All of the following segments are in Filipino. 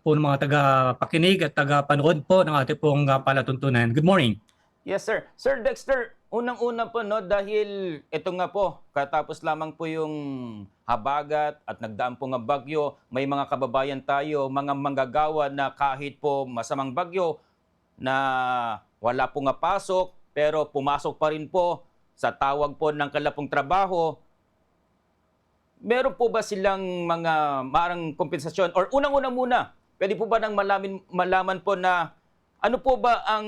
po ng mga taga-pakinig at taga-panood po ng ating pong palatuntunan. Good morning. Yes, sir. Sir Dexter, unang-una po, no, dahil ito nga po, katapos lamang po yung habagat at nagdaan po nga bagyo, may mga kababayan tayo, mga manggagawa na kahit po masamang bagyo na wala po nga pasok, pero pumasok pa rin po sa tawag po ng kalapong trabaho. Meron po ba silang mga marang kompensasyon? Or unang-una muna, pwede po ba nang malaman po na ano po ba ang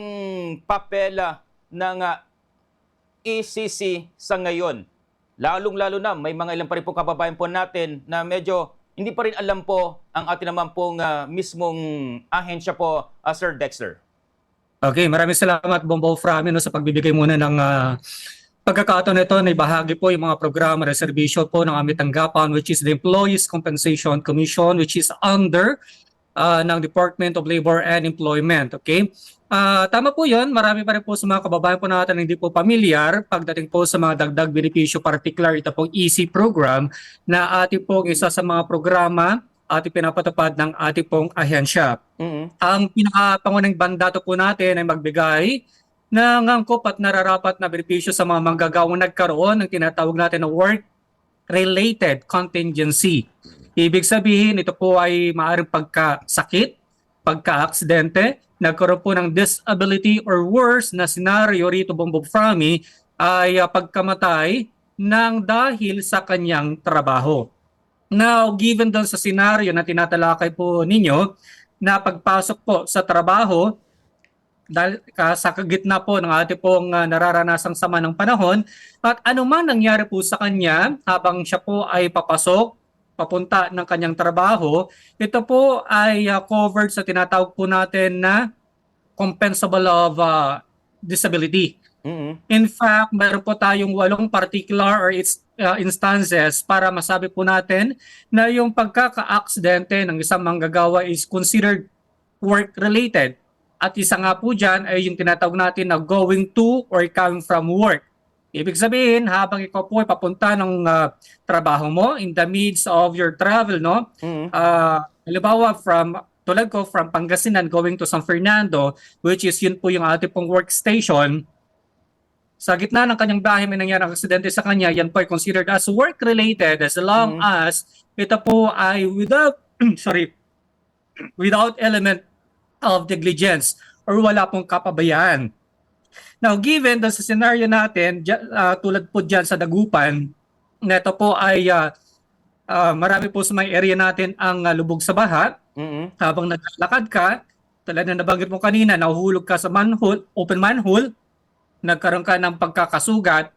papela ng ECC sa ngayon? Lalong-lalo na, may mga ilang pa rin po kababayan po natin na medyo hindi pa rin alam po ang atin naman pong mismong ahensya po, Sir Dexter. Okay, maraming salamat Bombo Frami sa pagbibigay muna ng pagkakataon nito na ibahagi po yung mga programa at serbisyo po ng aming tanggapan, which is the Employees Compensation Commission, which is under ng Department of Labor and Employment. Okay? Tama po yun. Marami pa rin po sa mga kababayan po natin na hindi po pamilyar pagdating po sa mga dagdag benepisyo, particular ito pong EC program na ating pong isa sa mga programa ating pinapatupad ng ating pong ahensya. Ang pinakapangunang mandato po natin ay magbigay ng angkop at nararapat na benepisyo sa mga manggagawang nagkaroon ng tinatawag natin na work-related contingency. Ibig sabihin, ito po ay maaaring pagkasakit, pagka-aksidente, nagkaroon po ng disability or worse na senaryo rito, Bombo Frami, ay pagkamatay ng dahil sa kanyang trabaho. Now, given doon sa senaryo na tinatalakay po ninyo, na pagpasok po sa trabaho, dahil sa kagitna po ng ating pong nararanasang sama ng panahon, at anuman nangyari po sa kanya habang siya po ay papasok, papunta ng kanyang trabaho, ito po ay covered sa tinatawag po natin na compensable of disability. In fact, mayroon po tayong 8 particular or instances para masabi po natin na yung pagkaka-aksidente ng isang manggagawa is considered work-related. At isa nga po dyan ay yung tinatawag natin na going to or coming from work. Ibig sabihin, habang ikaw po ay papunta ng trabaho mo, in the midst of your travel, no? Halimbawa, tulad ko, from Pangasinan going to San Fernando, which is yun po yung ating pong workstation, sa gitna ng kanyang bahay may nangyaring aksidente sa kanya, yan po ay considered as work-related as long as ito po ay without element of negligence or wala pong kapabayaan. Now, given the scenario natin, tulad po dyan sa Dagupan, na ito po ay marami po sa may area natin ang lubog sa baha. Habang naglalakad ka, tulad na nabanggit mo kanina, nahuhulog ka sa manhole, open manhole, nagkaroon ka ng pagkakasugat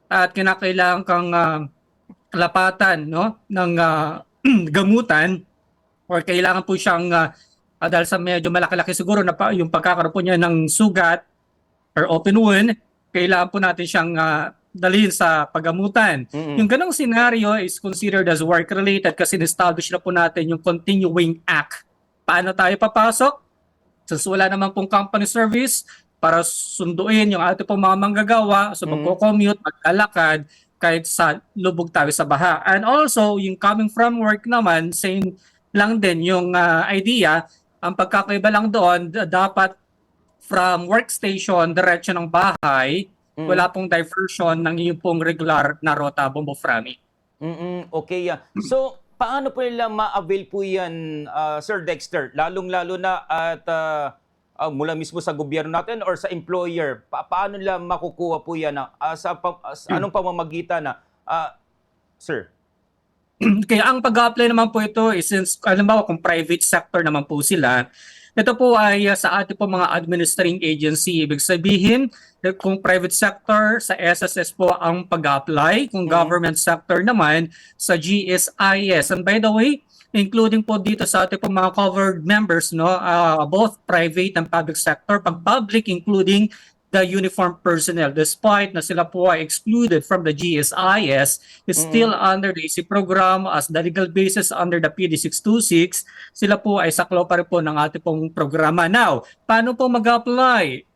at kinakailangan kang lapatan, no, ng gamutan or kailangan po siyang dahil sa medyo malaki-laki siguro na yung pagkakaroon po niya ng sugat or open wound, kailangan po natin siyang dalhin sa paggamutan. Yung ganong scenario is considered as work-related kasi na-establish na po natin yung continuing act. Paano tayo papasok? Since wala naman pong company service para sunduin yung ating pong mga manggagawa, so magko-commute, maglalakad, kahit sa lubog tayo sa baha. And also, yung coming from work naman, same lang din yung idea. Ang pagkakaiba lang doon, dapat from workstation, diretso ng bahay, wala pong diversion ng iyong pong regular na rota, Bombo Frami. Okay. So, paano po nila ma-avail po yan, Sir Dexter? Lalong-lalo na at mula mismo sa gobyerno natin or sa employer, paano nila makukuha po yan? Anong pamamagitan na? Sir? Kaya ang pag-apply naman po ito is since, halimbawa kung private sector naman po sila, ito po ay sa ating po mga administering agency. Ibig sabihin, kung private sector, sa SSS po ang pag-apply. Kung government sector naman, sa GSIS. And by the way, including po dito sa ating po mga covered members, no, both private and public sector. Pag public, including the uniformed personnel, despite na sila po ay excluded from the GSIS, is still under the EC program as the legal basis under the PD 626, sila po ay saklaw pa rin po ng ating pong programa. Now, paano po mag-apply?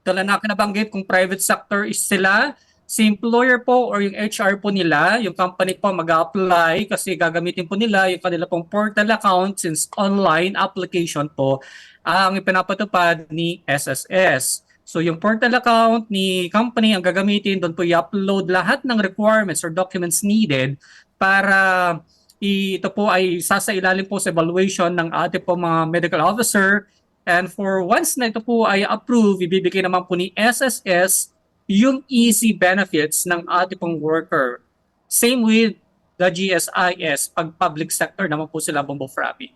Tulad na nabanggit, kung private sector is sila, si employer po or yung HR po nila, yung company po mag-apply kasi gagamitin po nila yung kanila pong portal account since online application po ang ipinapatupad ni SSS. So yung portal account ni company ang gagamitin, doon po i-upload lahat ng requirements or documents needed para ito po ay sasailalim po sa evaluation ng ating po mga medical officer. And for once na ito po ay approve, ibibigay naman po ni SSS yung easy benefits ng ating pong worker. Same with the GSIS, pag public sector naman po sila, Bombo Frabi.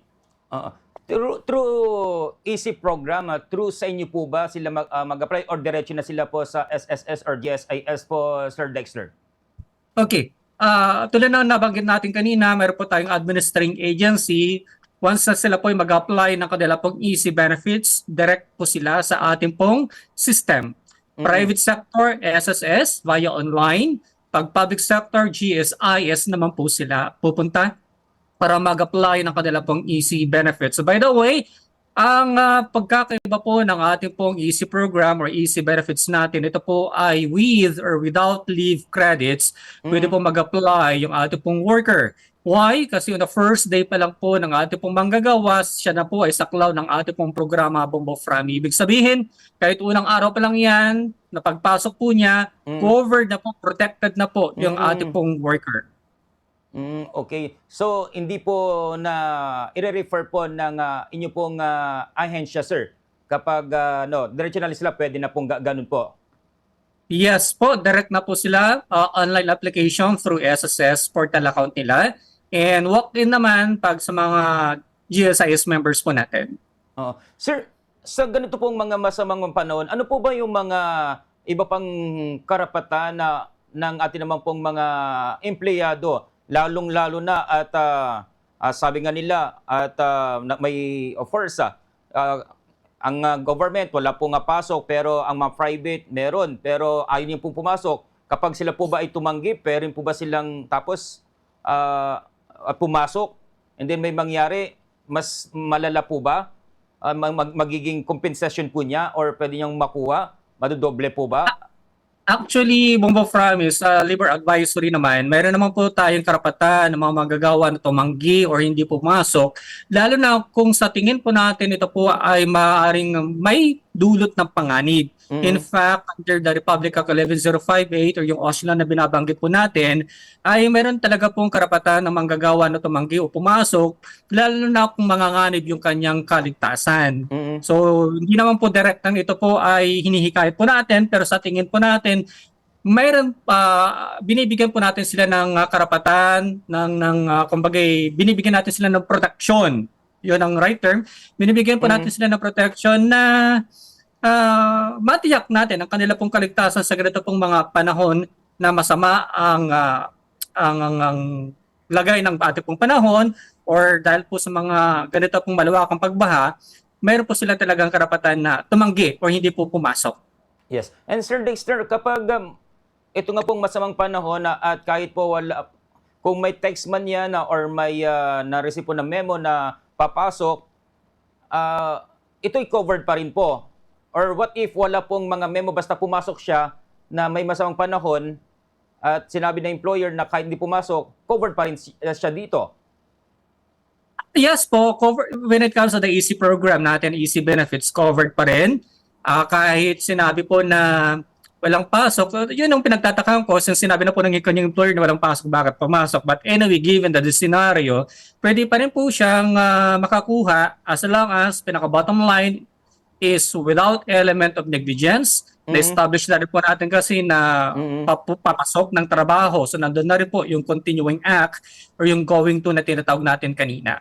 Oo. Through easy program, through sa inyo po ba sila mag-apply or diretso na sila po sa SSS or GSIS po, Sir Dexter? Okay. Tulad na nabanggit natin kanina, meron po tayong administering agency. Once na sila po ay mag-apply ng kanila pong easy benefits, direct po sila sa ating pong system. Private sector, SSS, via online. Pag public sector, GSIS naman po sila pupunta para mag-apply ng kanila pong easy benefits. So by the way, ang pagkakaiba po ng ating pong easy program or easy benefits natin, ito po ay with or without leave credits, pwede po mag-apply yung ating pong worker. Why? Kasi on the first day pa lang po ng ating pong manggagawa, siya na po ay saklaw ng ating pong programa Bombo Frami. Ibig sabihin, kahit unang araw pa lang yan, na pagpasok po niya, covered na po, protected na po yung ating pong worker. Okay. So, hindi po na i-refer po ng inyo pong ahensya, sir. Kapag diretso na sila, pwede na pong ganun po. Yes po, direct na po sila, online application through SSS portal account nila. And walk-in naman pag sa mga GSIS members po natin. Sir, sa ganito pong mga masamang panahon, ano po ba yung mga iba pang karapatan na ng ating naman pong mga empleyado, lalong-lalo na at sabi nga nila at may of course ang government wala pong pasok pero ang mga private meron pero ayaw niyo pong pumasok. Kapag sila po ba ay tumanggi, pero po ba silang tapos pumasok and then may mangyari, mas malala po ba? Magiging compensation po niya or pwede niyang makuha? Madodoble po ba? Actually, Bombo Framis, sa labor advisory naman, mayroon naman po tayong karapatan ng mga manggagawa na tumanggi or hindi pumasok. Lalo na kung sa tingin po natin ito po ay maaaring may dulot ng panganib. In fact, under the Republic Act 11058 or yung OSLA na binabanggit po natin, ay meron talaga pong karapatan ng manggagawa na tumanggi o pumasok, lalo na kung manganganib yung kanyang kaligtasan. So, hindi naman po direktang ito po ay hinihikayat po natin, pero sa tingin po natin, mayroon binibigyan po natin sila ng karapatan, kumbaga, binibigyan natin sila ng protection. Yun ang right term. Binibigyan po natin sila ng protection na matiyak natin ang kanila pong kaligtasan sa ganito pong mga panahon na masama ang lagay ng ating pong panahon or dahil po sa mga ganito pong malawakang pagbaha, mayroon po sila talagang karapatan na tumanggi o hindi po pumasok. Yes. And Sir Dexter, kapag ito nga pong masamang panahon at kahit po wala, kung may text man yan or may na-receive po na memo na papasok, ito'y covered pa rin po. Or what if wala pong mga memo basta pumasok siya na may masamang panahon at sinabi ng employer na kahit hindi pumasok, covered pa rin siya dito? Yes po, when it comes to the EC program natin, EC benefits, covered pa rin. Kahit sinabi po na walang pasok, yun ang pinagtatakaan ko since sinabi na po ng kanyang employer na walang pasok, bakit pumasok. But anyway, given the scenario, pwede pa rin po siyang makakuha as long as pinaka-bottom line is without element of negligence. Na-establish na rin po natin kasi na papasok ng trabaho. So nandun na rin po yung continuing act or yung going to na tinatawag natin kanina.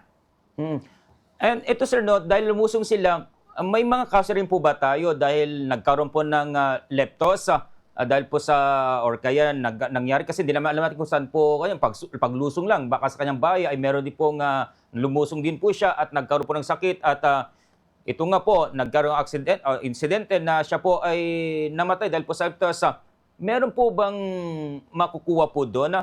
And ito sir, dahil lumusong sila, may mga kaso rin po ba tayo dahil nagkaroon po ng leptos dahil po sa or kaya nangyari kasi hindi naman alam natin kung saan po kanyang paglusong lang. Baka sa kanyang bahay ay meron din pong lumusong din po siya at nagkaroon po ng sakit at ito nga po, nagkaroon ng insidente na siya po ay namatay dahil po sa leptos. Meron po bang makukuha po doon?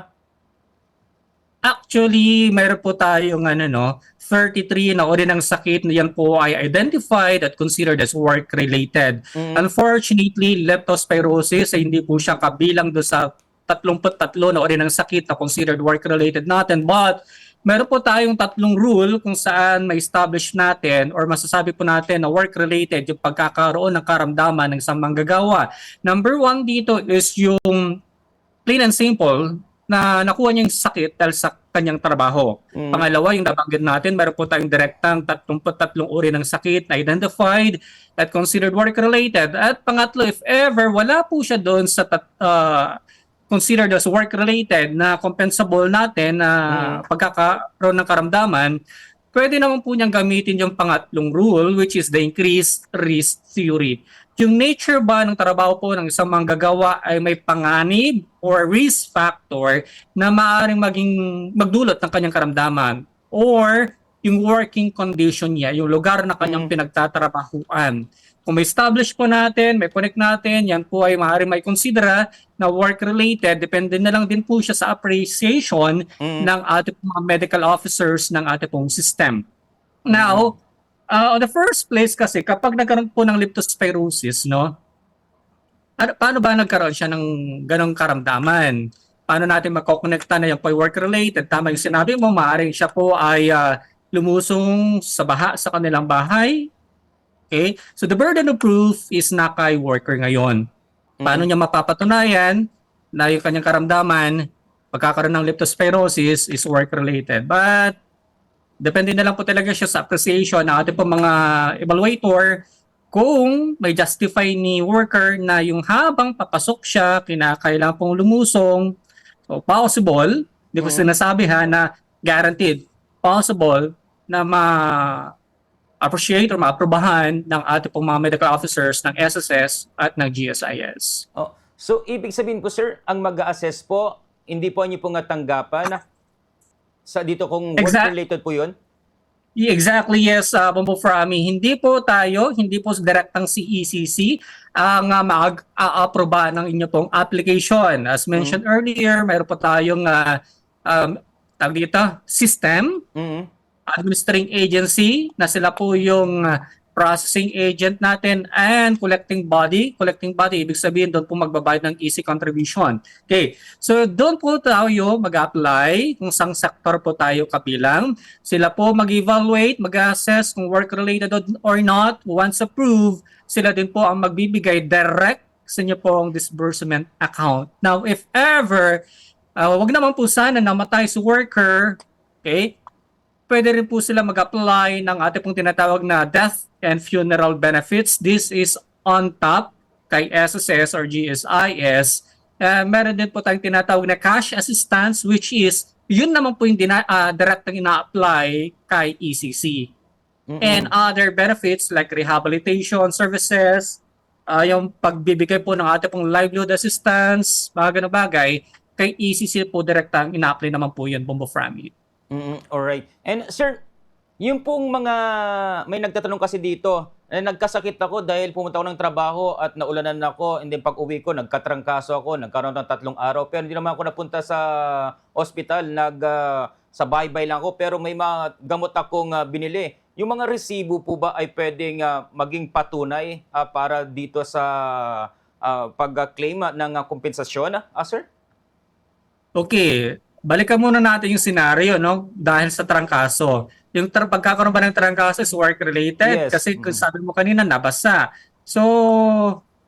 Actually, mayroon po tayong 33 na uri ng sakit na yan po ay identified at considered as work-related. Unfortunately, leptospirosis ay hindi po siya kabilang do sa 33 na uri ng sakit na considered work-related natin. But meron po tayong tatlong rule kung saan ma-establish natin or masasabi po natin na work-related yung pagkakaroon ng karamdaman ng isang manggagawa. Number 1 dito is yung plain and simple na nakuha niyang sakit dahil sa kanyang trabaho. Pangalawa, yung nabanggit natin, meron po tayong direktang 33 uri ng sakit na identified at considered work-related. At pangatlo, if ever wala po siya doon sa considered as work-related na compensable natin na pagkakaroon ng karamdaman, pwede naman po niyang gamitin yung pangatlong rule, which is the increased risk theory. Yung nature ba ng trabaho po ng isang manggagawa ay may panganib or risk factor na maaaring magdulot ng kanyang karamdaman, or yung working condition niya, yung lugar na kanyang pinagtatrabahuan. Kung may establish po natin, may connect natin, yan po ay maaaring may considera na work-related. Depende na lang din po siya sa appreciation ng ating mga medical officers ng ating pong system. Now, on the first place kasi, kapag nagkaroon po ng leptospirosis, paano ba nagkaroon siya ng ganong karamdaman? Paano natin makokonekta na yan po ay work-related? Tama yung sinabi mo, maaaring siya po ay lumusong sa baha sa kanilang bahay. Okay? So the burden of proof is na kay worker ngayon. Paano niya mapapatunayan na yung kanyang karamdaman, pagkakaroon ng leptospirosis is work-related? But depende na lang po talaga siya sa appreciation ng ating po mga evaluator kung may justify ni worker na yung habang papasok siya, kinakailangan pong lumusong. So possible, hindi ko sinasabi na guaranteed, possible na ma-appreciate or ma-aprobahan ng ating pong mga medical officers ng SSS at ng GSIS. So ibig sabihin po sir, ang mag-a-assess po, hindi po niyo po nga tanggapan sa dito kung work-related po yun? Exactly, yes, Bombo Frami. Hindi po direktang CECC ang mag-a-aproba ng inyo pong application. As mentioned earlier, mayroon po tayong system, administering agency, na sila po yung processing agent natin, and collecting body. Collecting body, ibig sabihin doon po magbabayad ng easy contribution. Okay, so doon po tayo mag-apply kung sang sector po tayo kabilang. Sila po mag-evaluate, mag-assess kung work-related or not. Once approved, sila din po ang magbibigay direct sa inyo pong disbursement account. Now, if ever, wag naman po sana namatay si worker, okay, pwede rin po sila mag-apply ng ating pong tinatawag na death and funeral benefits. This is on top kay SSS or GSIS. Meron din po tayong tinatawag na cash assistance, which is, yun naman po yung direktang ina-apply kay ECC. And other benefits like rehabilitation services, yung pagbibigay po ng ating pong livelihood assistance, mga ganang bagay, kay ECC po direktang ina-apply naman po yun, Bombo Frami. Alright. And sir, yung pong may nagtatanong kasi dito, nagkasakit ako dahil pumunta ako ng trabaho at naulanan ako, and then pag uwi ko, nagkatrangkaso ako, nagkaroon ng 3 araw, pero hindi naman ako napunta sa ospital, sa baybay lang ako, pero may mga gamot akong binili. Yung mga resibo po ba ay pwedeng maging patunay para dito sa pag-claim ng kompensasyon, sir? Okay, balikan muna natin yung scenario, dahil sa trangkaso. Yung pagkakaroon ba ng trangkaso is work-related? Yes. Kasi kung sabi mo kanina, nabasa. So,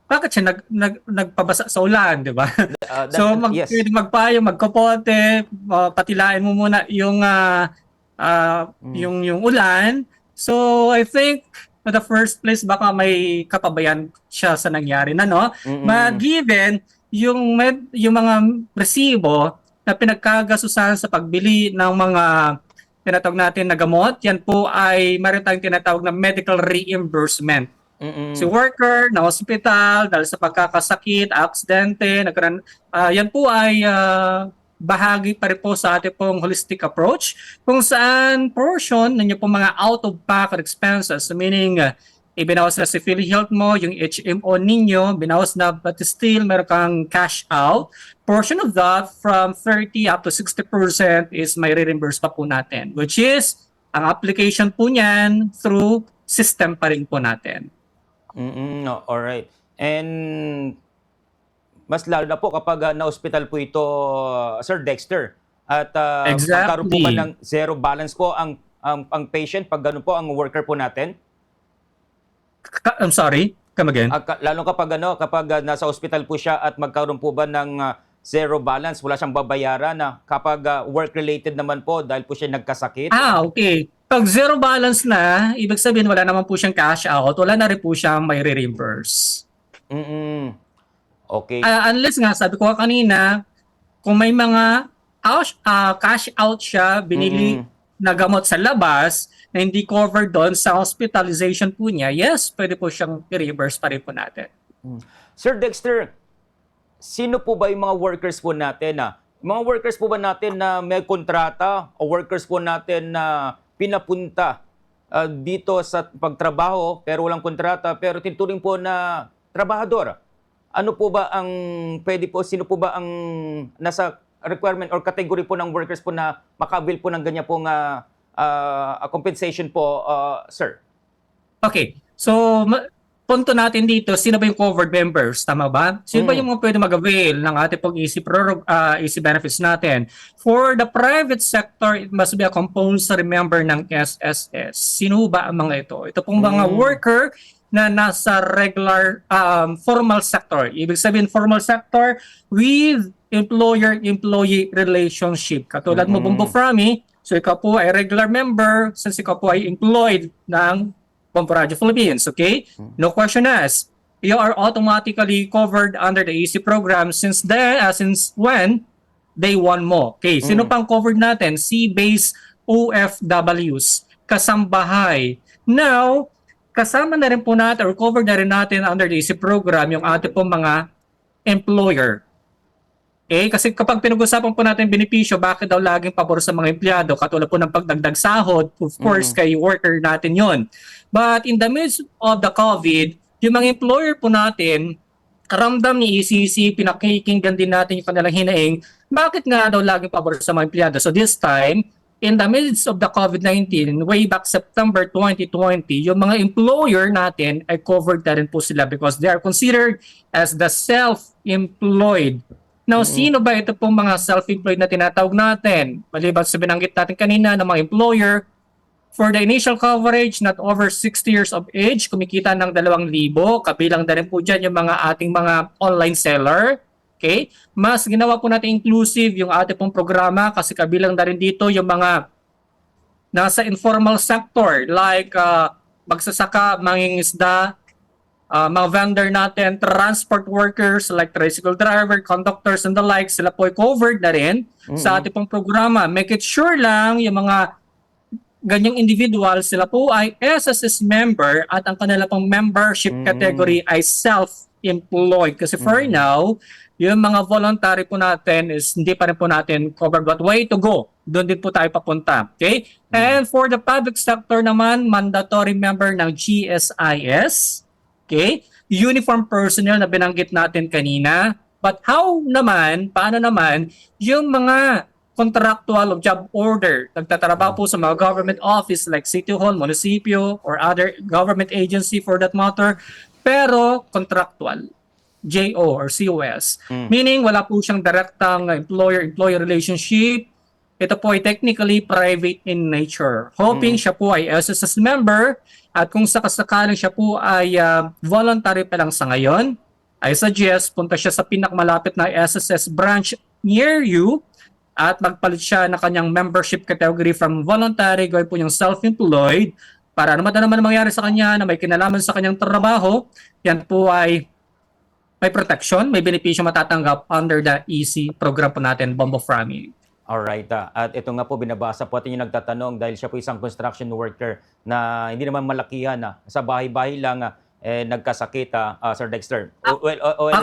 bakit siya nagpabasa sa ulan, di ba? So, yes. pwede magpayo, magkapote, patilain mo muna yung ulan. So, I think, in the first place, baka may kapabayan siya sa nangyari na, But given yung mga resibo na pinagkagasusan sa pagbili ng mga tinatawag natin na gamot, yan po ay meron tayong tinatawag na medical reimbursement. Si worker na hospital dahil sa pagkakasakit, aksidente, yan po ay bahagi pa rin po sa ating pong holistic approach kung saan portion ninyo po mga out-of-pocket expenses, meaning ibinawas na si PhilHealth mo, yung HMO ninyo, binawas na, but still meron kang cash out. Portion of that from 30 up to 60% is may re-reimburse pa po natin, which is ang application po niyan through system pa rin po natin. No, alright. And mas lalo na po kapag na-hospital po ito, Sir Dexter. At magkaroon po ba Exactly. ng zero balance po ang patient pag ganun po ang worker po natin? I'm sorry, come again. Lalo kapag nasa hospital po siya at magkaroon po ba ng zero balance, wala siyang babayaran na kapag work-related naman po dahil po siya nagkasakit? Okay. Pag zero balance na, ibig sabihin wala naman po siyang cash out, wala na rin po siyang may re-reimburse. Okay. Unless nga, sabi ko kanina, kung may mga cash out siya, binili na gamot sa labas, na hindi covered doon sa hospitalization po niya, yes, pwede po siyang i-reimburse pa rin po natin. Sir Dexter, sino po ba yung mga workers po natin? Mga workers po ba natin na may kontrata o workers po natin na pinapunta dito sa pagtrabaho pero walang kontrata pero tinuturing po na trabahador? Ano po ba ang pwede po, sino po ba ang nasa requirement or category po ng workers po na makabil po ng ganyan pong compensation po, sir? Okay, so punto natin dito, sino ba yung covered members? Tama ba? Sino ba yung mga pwede mag-avail ng ating pong easy benefits natin? For the private sector, it must be a compulsory member ng SSS. Sino ba ang mga ito? Ito pong mga worker na nasa regular formal sector. Ibig sabihin formal sector with employer-employee relationship. Katulad mo, Bombo Frami, so ikaw po ay regular member since ikaw po ay employed ng Bombo Radio Philippines, okay? No question asked. You are automatically covered under the EC program since when day one mo. Okay, sino pang covered natin? Sea-based OFWs, kasambahay. Now, kasama na rin po natin or covered na rin natin under the EC program yung ating pong mga employer. Okay? Kasi kapag pinag-usapan po natin benepisyo, bakit daw laging pabor sa mga empleyado? Katulad po ng pagdagdag sahod, of course, kay worker natin yon. But in the midst of the COVID, yung mga employer po natin, karamdam ni ECC, pinakikinggan din natin yung kanilang hinaing, bakit nga daw laging pabor sa mga empleyado? So this time, in the midst of the COVID-19, way back September 2020, yung mga employer natin ay covered na rin po sila because they are considered as the self-employed. Now, sino ba ito pong mga self-employed na tinatawag natin? Maliban sa binanggit natin kanina ng mga employer, for the initial coverage, not over 60 years of age, kumikita ng 2,000, kabilang na rin po dyan yung mga ating mga online seller. Okay? Mas ginawa po natin inclusive yung ating pong programa kasi kabilang na rin dito yung mga nasa informal sector like magsasaka, mangingisda, mga vendor natin, transport workers like tricycle driver, conductors and the like, sila po ay covered na rin sa ating pong programa. Make it sure lang yung mga ganyang individual, sila po ay SSS member at ang kanila pong membership category ay self-employed. Kasi for now, yung mga voluntary po natin is hindi pa rin po natin covered, but way to go. Doon din po tayo papunta. Okay? And for the public sector naman, mandatory member ng GSIS. Okay? Uniform personnel na binanggit natin kanina. But how naman, paano naman, yung mga contractual of job order, nagtatrabaho po sa mga government office like City Hall, munisipyo, or other government agency for that matter, pero contractual. JO or COS. Meaning, wala po siyang direktang employer-employee relationship. Ito po ay technically private in nature. Hoping siya po ay SSS member at kung sakasakaling siya po ay voluntary pa lang sa ngayon, I suggest punta siya sa pinakamalapit na SSS branch near you at magpalit siya ng kanyang membership category from voluntary going po yung self-employed para naman mangyari sa kanya na may kinalaman sa kanyang trabaho, yan po ay may protection, may benepisyo matatanggap under the EC program po natin, Bombo Frami. Alright. At ito nga po, binabasa po atin yung nagtatanong dahil siya po isang construction worker na hindi naman malakihan sa bahay-bahay lang nagkasakit, Sir Dexter.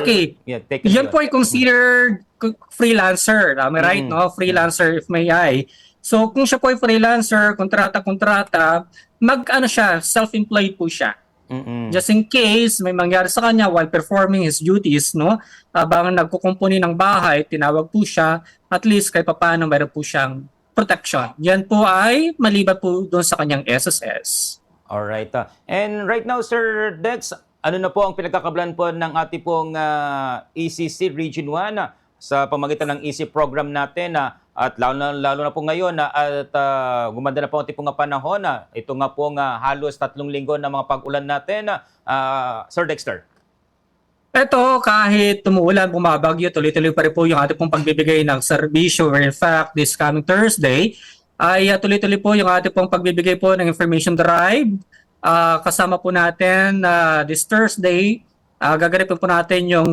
Okay. Yeah, take it Yan po ay considered freelancer. Am I right? No? Freelancer if may I. So kung siya po ay freelancer, kontrata, mag-ano siya, self-employed po siya. Mm-mm. Just in case may mangyari sa kanya while performing his duties, no? Habang nagkukumpuni ng bahay, tinawag po siya, at least kahit papaano mayroon po siyang protection. Yan po ay maliban po doon sa kanyang SSS. Alright. And right now, Sir Dex, ano na po ang pinagkakablan po ng ating pong ECC Region 1 sa pamagitan ng EC program natin at lalo na po ngayon at gumanda na po ang ating pong panahon ito nga po halos 3 linggo na mga pag-ulan natin. Sir Dexter. Ito, kahit tumuulan, bumabagyo, tuloy-tuloy pa rin po yung ating pong pagbibigay ng serbisyo. In fact, this coming Thursday, ay tuloy-tuloy po yung ating pong pagbibigay po ng information drive. Kasama po natin this Thursday, gaganapin po natin yung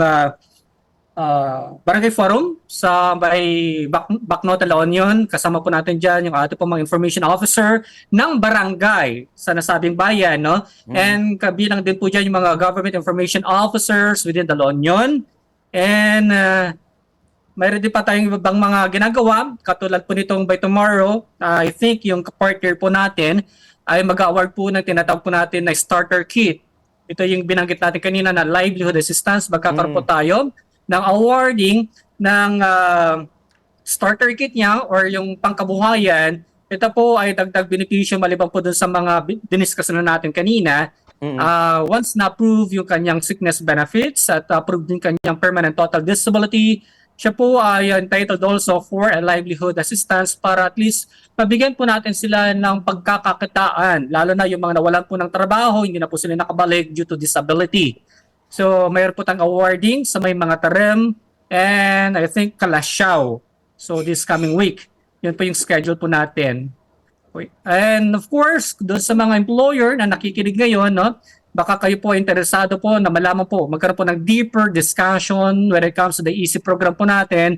Barangay Forum sa may Bacnota, La Union. Kasama po natin dyan yung ating pong mga information officer ng barangay sa nasabing bayan, no? And kabilang din po dyan yung mga government information officers within the La Union. And mayroon din pa tayong ibang mga ginagawa, katulad po nitong by tomorrow, I think yung partner po natin ay mag-award po ng tinatawag po natin na starter kit. Ito yung binanggit natin kanina na livelihood assistance. Magkakaroon po tayo ng awarding ng starter kit niya or yung pangkabuhayan. Ito po ay dagdag benepisyo maliban po dun sa mga diniscuss na natin kanina. Once na-approve yung kanyang sickness benefits at approve din kanyang permanent total disability, siya po ay entitled also for a livelihood assistance para at least mabigyan po natin sila ng pagkakakitaan, lalo na yung mga nawalan po ng trabaho, hindi na po sila nakabalik due to disability. So mayroon po tayong awarding sa may mga Tarem and I think Kalasyaw. So this coming week, yun po yung schedule po natin. And of course, doon sa mga employer na nakikinig ngayon, no, baka kayo po interesado po na malaman po, magkaroon po ng deeper discussion when it comes to the EC program po natin.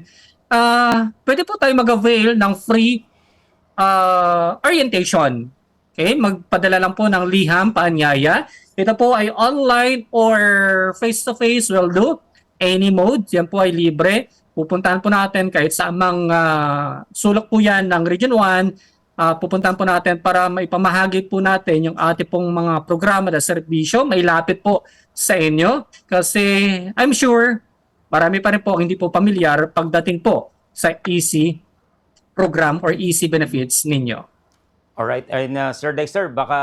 Pwede po tayo mag-avail ng free orientation. Okay? Magpadala lang po ng liham, paanyaya. Ito po ay online or face-to-face will do. Any mode, yan po ay libre. Pupuntahan po natin kahit sa amang sulok po yan ng Region 1. Pupuntahan po natin para maipamahagi po natin yung ating pong mga programa na serbisyo. May lapit po sa inyo kasi I'm sure marami pa rin po hindi po pamilyar pagdating po sa EC program or EC benefits ninyo. Alright, and Sir Dexter, baka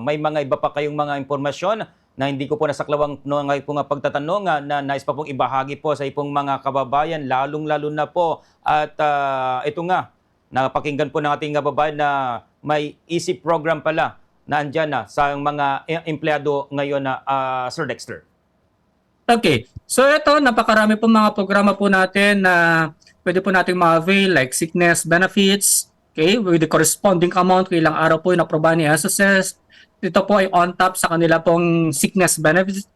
may mga iba pa kayong mga impormasyon na hindi ko po nasaklawang ngayon po nga pagtatanong na nais pa pong ibahagi po sa ipong mga kababayan, lalong-lalo na po. At ito nga, napakinggan po ng ating kababayan na may EC program pala na andyan na sa mga empleyado ngayon na Sir Dexter. Okay, so ito, napakarami po mga programa po natin na pwede po natin ma-avail like sickness benefits, okay, with the corresponding amount, ilang araw po yung naprobahan ni SSS. Ito po ay on top sa kanila pong sickness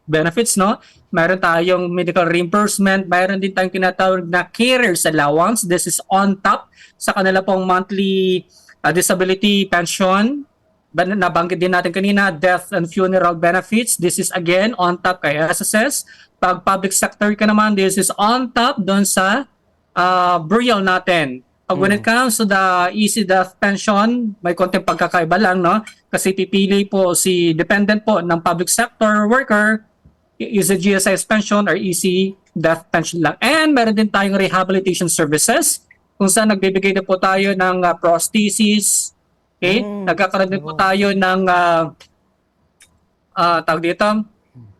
benefits, no? Mayroon tayong medical reimbursement, mayroon din tayong tinatawag na carer's allowance. This is on top sa kanila pong monthly disability pension. Nabanggit din natin kanina, death and funeral benefits. This is again on top kay SSS. Pag public sector ka naman, this is on top doon sa burial natin. Pag when it comes to the EC death pension, may konting pagkakaiba lang, no? Kasi pipili po si dependent po ng public sector worker, is a GSIS pension or EC death pension lang. And meron din tayong rehabilitation services, kung saan nagbibigay din po tayo ng prosthesis, okay? Nagkakaroon din po tayo ng tawag dito,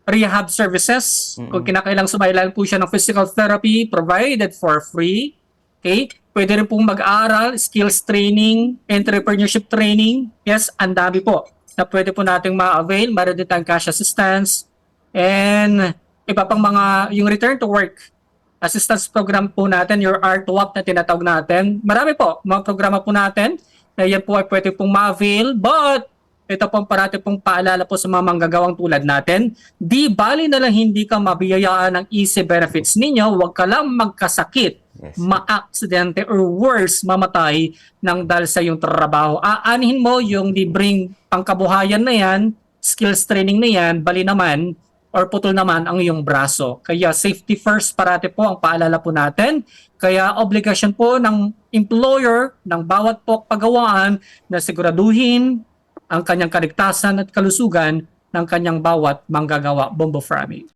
rehab services. Kung kinakailang sumailan po siya ng physical therapy provided for free, okay? Pwede rin pong mag-aaral, skills training, entrepreneurship training. Yes, ang dami po na pwede po nating ma-avail. Meron din tayong cash assistance. And iba pang mga, yung return to work assistance program po natin, your R2WAP na tinatawag natin. Marami po, mga programa po natin na yan po ay pwede pong ma-avail. But ito pong parati pong paalala po sa mga manggagawang tulad natin. Di bali na lang hindi ka mabiyayaan ng EC benefits ninyo, huwag ka lang magkasakit. Yes. Ma-aksidente or worse, mamatay ng dahil sa yung trabaho. Aanihin mo yung libreng pangkabuhayan na yan, skills training na yan, bali naman or putol naman ang iyong braso. Kaya safety first parati po ang paalala po natin. Kaya obligasyon po ng employer, ng bawat po pagawaan na siguraduhin ang kanyang kaligtasan at kalusugan ng kanyang bawat manggagawa, Bombo Frami.